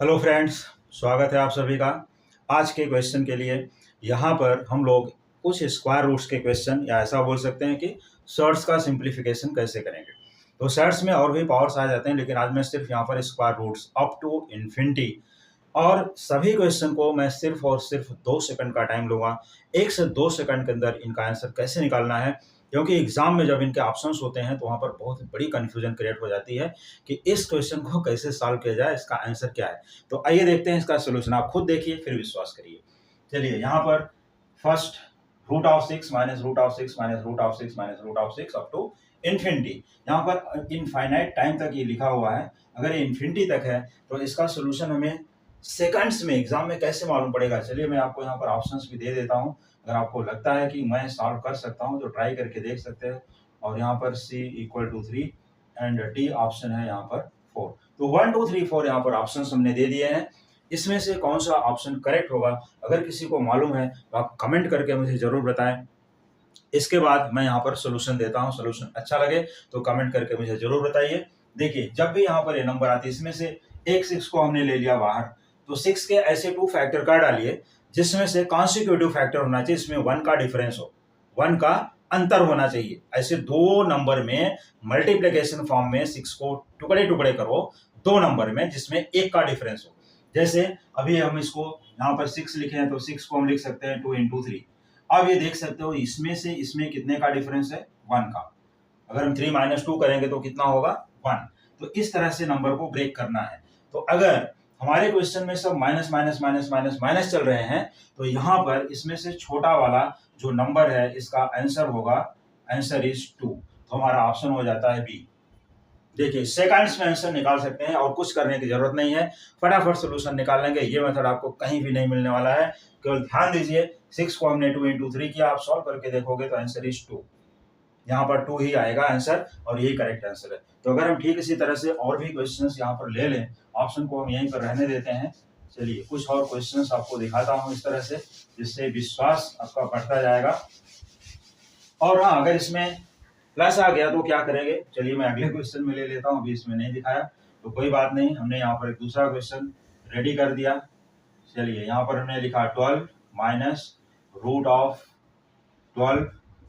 Hello friends, स्वागत है आप सभी का। आज के क्वेश्चन के लिए यहाँ पर हम लोग कुछ स्क्वायर रूट्स के क्वेश्चन या ऐसा बोल सकते हैं कि शॉर्ट्स का सिंप्लीफिकेशन कैसे करेंगे। तो शॉर्ट्स में और भी पावर्स आ जाते हैं, लेकिन आज मैं सिर्फ यहाँ पर square roots up to infinity और सभी क्वेश्चन को मैं सिर्फ और सिर्फ 2 सेकंड का टाइम लूंगा। 1 से 2 सेकंड के अंदर इनका आंसर कैसे निकालना है, क्योंकि एग्जाम में जब इनके ऑप्शंस होते हैं तो वहां पर बहुत बड़ी कंफ्यूजन क्रिएट हो जाती है कि इस क्वेश्चन को कैसे सॉल्व किया जाए, इसका आंसर क्या है। तो आइए देखते हैं इसका सोल्यूशन, आप खुद देखिए फिर विश्वास करिए। चलिए यहाँ पर first √6 minus √6 minus √6 minus √6 up to infinity. यहाँ पर इनफाइनाइट टाइम तक ये लिखा हुआ है। अगर ये इन्फिनिटी तक है तो इसका सोल्यूशन हमें सेकंड्स में एग्जाम में कैसे मालूम पड़ेगा। चलिए मैं आपको यहाँ पर ऑप्शंस भी दे देता हूँ। अगर आपको लगता है कि मैं सॉल्व कर सकता हूँ तो ट्राई करके देख सकते हैं। और यहाँ पर C = 3 एंड D ऑप्शन है यहाँ पर 4। तो 1 2 3 4 यहाँ पर ऑप्शंस हमने दे दिए हैं। इसमें से कौन सा ऑप्शन करेक्ट होगा, अगर किसी को मालूम है तो आप कमेंट करके मुझे जरूर बताएं। इसके बाद मैं यहाँ पर सोल्यूशन देता हूँ। सोल्यूशन अच्छा लगे तो कमेंट करके मुझे जरूर बताइए। देखिए जब भी यहाँ पर ये नंबर आती है, इसमें से एक 6 को हमने ले लिया बाहर, तो 6 के ऐसे 2 फैक्टर का डालिए जिसमें से कॉन्सिक्यूटिव फैक्टर होना चाहिए, इसमें 1 का डिफरेंस हो, 1 का अंतर होना चाहिए। ऐसे दो नंबर में मल्टीप्लीकेशन फॉर्म में 6 को टुकड़े टुकड़े करो, दो नंबर में जिसमें एक का डिफरेंस हो। जैसे अभी हम इसको यहाँ पर 6 लिखे हैं तो 6 को हम लिख सकते हैं 2 × 3। अब ये देख सकते हो इसमें से इसमें कितने का डिफरेंस है, 1 का। अगर हम 3 - 2 करेंगे तो कितना होगा, 1। तो इस तरह से नंबर को ब्रेक करना है। तो अगर हमारे क्वेश्चन में सब minus minus minus minus minus चल रहे हैं तो यहाँ पर इसमें से छोटा वाला जो नंबर है इसका आंसर होगा, आंसर इज 2। तो हमारा ऑप्शन हो जाता है बी। देखिए सेकंड्स में आंसर निकाल सकते हैं और कुछ करने की जरूरत नहीं है, फटाफट सोल्यूशन निकाल लेंगे। ये मेथड आपको कहीं भी नहीं मिलने वाला है। केवल ध्यान दीजिए 6 को हमने 2 × 3 किया, आप सॉल्व करके देखोगे तो आंसर इज 2। यहाँ पर 2 ही आएगा आंसर और यही करेक्ट आंसर है। तो अगर हम ठीक इसी तरह से और भी क्वेश्चंस यहाँ पर ले लें, ऑप्शन को हम यहीं पर रहने देते हैं। चलिए कुछ और क्वेश्चंस आपको दिखाता हूँ इस तरह से, जिससे विश्वास आपका बढ़ता जाएगा। और हाँ, अगर इसमें प्लस आ गया तो क्या करेंगे, चलिए मैं अगले क्वेश्चन में ले लेता हूँ, अभी इसमें नहीं दिखाया तो कोई बात नहीं। हमने यहाँ पर एक दूसरा क्वेश्चन रेडी कर दिया। चलिए यहाँ पर हमने लिखा 12 माइनस √12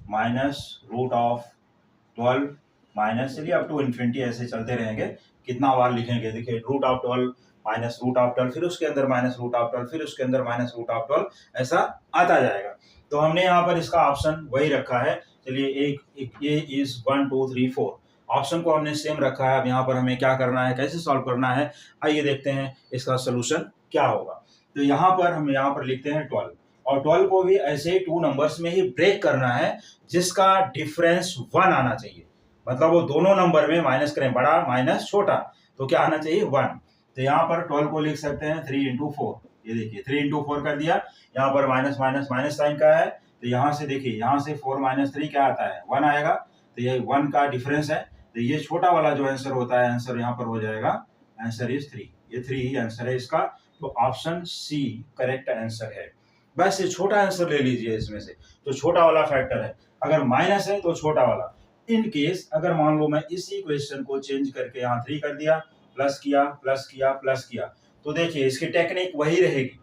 माइनस √12 माइनस, चलिए अप टू इन्फिनिटी ऐसे चलते रहेंगे। कितना बार लिखेंगे, देखिए √12 माइनस √12, फिर उसके अंदर माइनस √12, फिर उसके अंदर माइनस √12, ऐसा आता जाएगा। तो हमने यहाँ पर इसका ऑप्शन वही रखा है। चलिए एक ये इज 1 2 3 4 ऑप्शन को हमने सेम रखा है। अब यहाँ पर हमें क्या करना है, कैसे सॉल्व करना है, आइए देखते हैं इसका सोल्यूशन क्या होगा। तो यहाँ पर हम यहाँ पर लिखते हैं 12, और 12 को भी ऐसे ही 2 नंबर्स में ही ब्रेक करना है जिसका डिफरेंस 1 आना चाहिए। मतलब वो दोनों नंबर में माइनस करें, बड़ा माइनस छोटा, तो क्या आना चाहिए, 1। तो यहाँ पर 12 को लिख सकते हैं 3 × 4। ये देखिए 3 × 4 कर दिया। यहाँ पर माइनस माइनस माइनस साइन का है, तो यहाँ से देखिए यहाँ से 4 - 3 क्या आता है, 1 आएगा। तो ये 1 का डिफरेंस है, तो ये छोटा वाला जो आंसर होता है, आंसर यहाँ पर हो जाएगा, आंसर इज 3। ये 3 ही आंसर है इसका। तो ऑप्शन सी करेक्ट आंसर है। बस ये छोटा आंसर ले लीजिए इसमें से, तो छोटा वाला फैक्टर है। अगर माइनस है तो छोटा वाला। इन केस अगर मान लो मैं इसी क्वेश्चन को चेंज करके यहाँ 3 कर दिया, प्लस किया प्लस किया प्लस किया, तो देखिए इसकी टेक्निक वही रहेगी,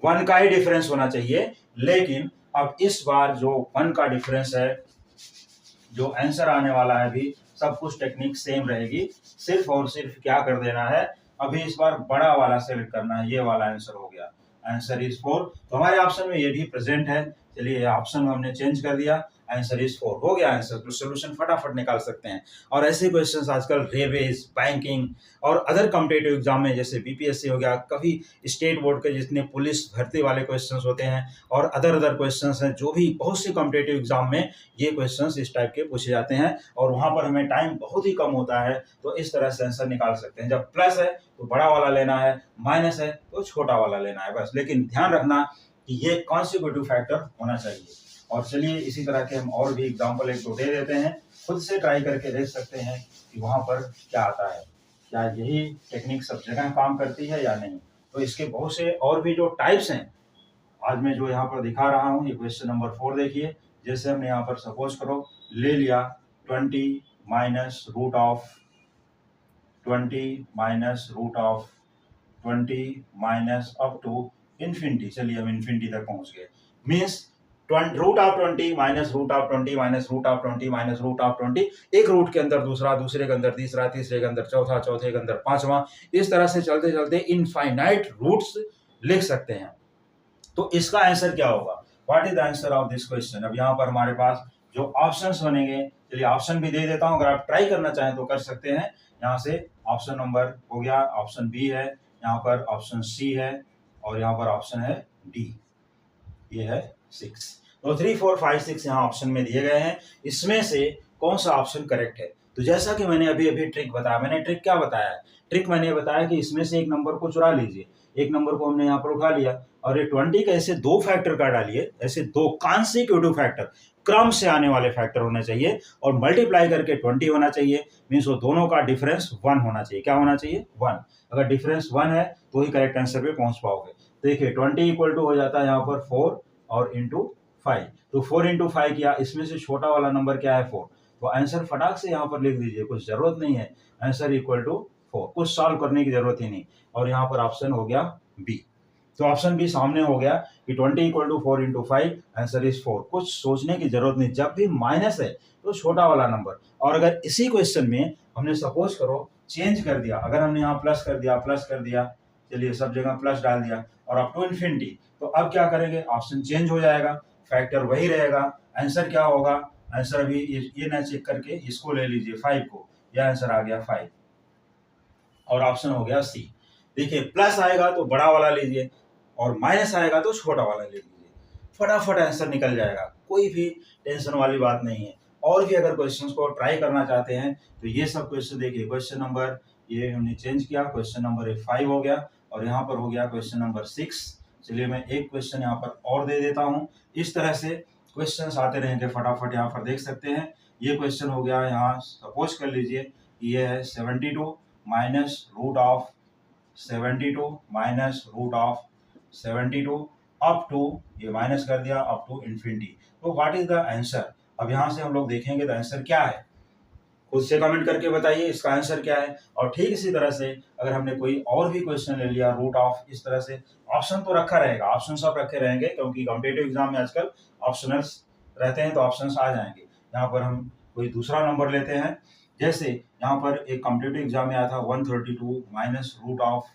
1 का ही डिफरेंस होना चाहिए। लेकिन अब इस बार जो 1 का डिफरेंस है, जो आंसर आने वाला है, अभी सब कुछ टेक्निक सेम रहेगी। सिर्फ और सिर्फ क्या कर देना है, अभी इस बार बड़ा वाला सेलेक्ट करना है। ये वाला आंसर हो गया, आंसर इज 4। तो हमारे ऑप्शन में ये भी प्रेजेंट है। चलिए ऑप्शन हमने चेंज कर दिया, आंसर इज 4 हो गया आंसर। तो सोल्यूशन फटाफट निकाल सकते हैं। और ऐसे क्वेश्चंस आजकल रेलवेज, बैंकिंग और अदर कॉम्पिटिटिव एग्जाम में, जैसे बीपीएससी हो गया, कभी स्टेट बोर्ड के जितने पुलिस भर्ती वाले क्वेश्चंस होते हैं और अदर क्वेश्चंस हैं, जो भी बहुत से कॉम्पिटिटिव एग्जाम में ये क्वेश्चंस इस टाइप के पूछे जाते हैं और वहां पर हमें टाइम बहुत ही कम होता है। तो इस तरह से आंसर निकाल सकते हैं। जब प्लस है तो बड़ा वाला लेना है, माइनस है तो छोटा वाला लेना है बस। लेकिन ध्यान रखना कि ये कॉन्सिक्यूटिव फैक्टर होना चाहिए। और चलिए इसी तरह के हम और भी एग्जाम्पल एक दो दे देते हैं, खुद से ट्राई करके देख सकते हैं कि वहां पर क्या आता है, क्या यही टेक्निक सब जगह काम करती है या नहीं। तो इसके बहुत से और भी जो टाइप्स हैं, आज मैं जो यहाँ पर दिखा रहा हूँ, ये क्वेश्चन नंबर 4 देखिए। जैसे हमने यहाँ पर सपोज करो ले लिया 20 - √20 - √20 20 माइनस अप टू इन्फिनिटी, चलिए हम इन्फिनिटी तक पहुंच गए, means root of 20 minus root of 20 minus root of 20 minus root of 20, एक रूट के अंदर दूसरा, दूसरे के अंदर तीसरा, तीसरे के अंदर चौथा, चौथे के अंदर पांचवा, इस तरह से चलते चलते इनफाइनाइट रूट्स लिख सकते हैं। तो इसका आंसर क्या होगा, what is the answer of this question. अब यहाँ पर हमारे पास जो ऑप्शंस बनेंगे, चलिए ऑप्शन भी दे देता हूँ, अगर आप ट्राई करना चाहें तो कर सकते हैं। यहाँ से ऑप्शन नंबर हो गया, ऑप्शन बी है, यहाँ पर ऑप्शन सी है, और यहाँ पर ऑप्शन है डी, ये है 6। तो 3, 4, 5, 6 यहाँ ऑप्शन में दिए गए हैं, इसमें से कौन सा ऑप्शन करेक्ट है। तो जैसा कि मैंने अभी अभी ट्रिक बताया, मैंने ट्रिक क्या बताया है, ट्रिक मैंने बताया कि इसमें से एक नंबर को चुरा लीजिए, एक नंबर को हमने यहाँ पर उठा लिया, और ये 20 का ऐसे दो फैक्टर का डालिए, ऐसे दो कॉन्सिक्यूटिव फैक्टर, क्रम से आने वाले फैक्टर होने चाहिए, और मल्टीप्लाई करके 20 होना चाहिए, मीन्स वो दोनों का डिफरेंस 1 होना चाहिए। क्या होना चाहिए, 1। अगर डिफरेंस 1 है तो ही करेक्ट आंसर पे पहुंच पाओगे। देखिए 20 इक्वल टू हो जाता है यहाँ पर 4 और इंटू 5, तो 4 इंटू 5 किया, इसमें से छोटा वाला नंबर क्या है 4, तो आंसर फटाक से यहाँ पर लिख दीजिए, कुछ जरूरत नहीं है, आंसर इक्वल टू 4, कुछ सॉल्व करने की जरूरत ही नहीं। और यहाँ पर ऑप्शन हो गया बी, तो ऑप्शन बी सामने हो गया कि 20 equal to 4 into 5, answer is 4, कुछ सोचने की जरूरत नहीं, जब भी माइनस है तो छोटा वाला नंबर। और अगर इसी क्वेश्चन में हमने सपोज करो चेंज कर दिया, अगर हमने यहाँ प्लस कर दिया, चलिए सब जगह प्लस डाल दिया, और अप टू इन्फिनिटी, तो अब क्या करेंगे, ऑप्शन चेंज हो जाएगा, फैक्टर वही रहेगा, आंसर क्या होगा, आंसर अभी ये ना चेक करके इसको ले लीजिए 5 को, यह आंसर आ गया 5, और ऑप्शन हो गया सी। देखिए प्लस आएगा तो बड़ा वाला लीजिए, और माइनस आएगा तो छोटा वाला ले लीजिए, फटाफट आंसर निकल जाएगा, कोई भी टेंशन वाली बात नहीं है। और भी अगर क्वेश्चंस को ट्राई करना चाहते हैं तो ये सब क्वेश्चन देखिए, क्वेश्चन नंबर ये हमने चेंज किया, क्वेश्चन नंबर 5 हो गया, और यहाँ पर हो गया क्वेश्चन नंबर 6। चलिए मैं एक क्वेश्चन यहाँ पर और दे देता हूँ, इस तरह से क्वेश्चंस आते रहेंगे, फटाफट यहाँ पर देख सकते हैं। ये क्वेश्चन हो गया, यहाँ सपोज कर लीजिए ये है 72 minus root of 72 minus root of 72 up to, ये माइनस कर दिया, अप टू इन्फिनिटी। तो व्हाट इज द आंसर, अब यहाँ से हम लोग देखेंगे तो आंसर क्या है, खुद से कमेंट करके बताइए इसका आंसर क्या है। और ठीक इसी तरह से अगर हमने कोई और भी क्वेश्चन ले लिया रूट ऑफ, इस तरह से ऑप्शन तो रखा रहेगा, ऑप्शन सब रखे रहेंगे, क्योंकि कॉम्पिटिटिव एग्जाम में आजकल ऑप्शनल्स रहते हैं, तो ऑप्शंस आ जाएंगे। यहाँ पर हम कोई दूसरा नंबर लेते हैं, जैसे यहाँ पर एक कॉम्पिटिटिव एग्जाम में आया था 132 माइनस रूट ऑफ,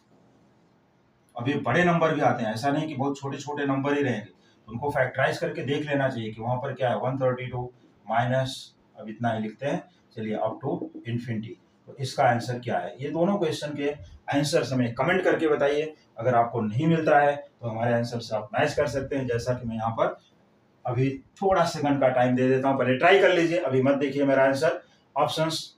अभी बड़े नंबर भी आते हैं, ऐसा नहीं कि बहुत छोटे छोटे नंबर ही रहेंगे, उनको फैक्टराइज करके देख लेना चाहिए कि वहां पर क्या है, 132 माइनस, अब इतना ही लिखते हैं, चलिए अप टू इन्फिनिटी, तो इसका आंसर क्या है। ये दोनों क्वेश्चन के आंसर हमें कमेंट करके बताइए, अगर आपको नहीं मिलता है तो हमारे आंसर से आप मैच कर सकते हैं, जैसा कि मैं यहाँ पर अभी थोड़ा सेकंड का टाइम दे देता हूँ, पहले ट्राई कर लीजिए, अभी मत देखिए मेरा आंसर, ऑप्शंस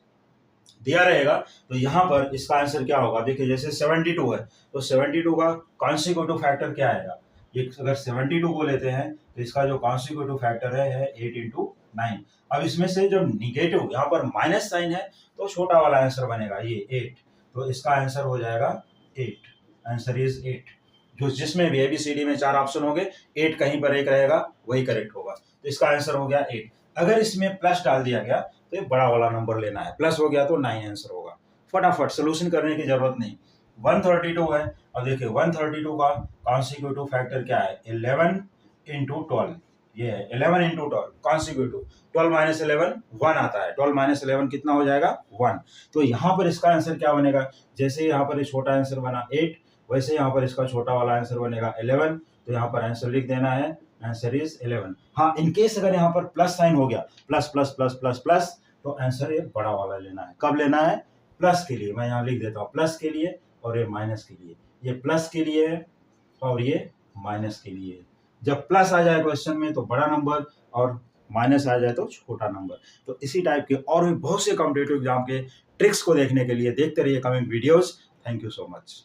दिया रहेगा। तो यहाँ पर इसका आंसर क्या होगा, देखिए जैसे 72 है, तो 72 का कॉन्सिक्यूटिव फैक्टर क्या आएगा, ये अगर 72 को लेते हैं तो इसका जो कॉन्सिक्यूटिव फैक्टर है 8 इंटू 9। अब इसमें से जब निगेटिव यहाँ पर माइनस साइन है तो छोटा वाला आंसर बनेगा ये 8, तो इसका आंसर हो जाएगा 8, आंसर इज 8। जो जिसमें भी ABCD में 4 ऑप्शन होंगे, 8 कहीं पर एक रहेगा, वही करेक्ट होगा, तो इसका आंसर हो गया 8। अगर इसमें प्लस डाल दिया गया तो ये बड़ा वाला नंबर लेना है, प्लस हो गया तो 9 आंसर होगा, फटाफट सोल्यूशन करने की जरूरत नहीं। 132 है, और देखिए 132 का कॉन्सिक्यूटिव फैक्टर क्या है, 11 इंटू 12, ये है 11 इंटू 12 कॉन्सिक्यूटिव, 12 माइनस 11 1 आता है, 12 माइनस 11 कितना हो जाएगा 1। तो यहाँ पर इसका आंसर क्या बनेगा, जैसे यहाँ पर छोटा आंसर बना 8, वैसे यहाँ पर इसका छोटा वाला आंसर बनेगा 11, तो यहाँ पर आंसर लिख देना है, आंसर इज 11। हाँ, इनकेस अगर यहाँ पर प्लस साइन हो गया, plus plus plus plus plus, तो आंसर ये बड़ा वाला लेना है। कब लेना है, प्लस के लिए, मैं यहाँ लिख देता हूँ प्लस के लिए, और ये माइनस के लिए, ये प्लस के लिए है और ये माइनस के लिए। जब प्लस आ जाए क्वेश्चन में तो बड़ा नंबर, और माइनस आ जाए तो छोटा नंबर। तो इसी टाइप के और भी बहुत से कॉम्पिटिटिव एग्जाम के ट्रिक्स को देखने के लिए देखते रहिए coming videos. Thank you so much.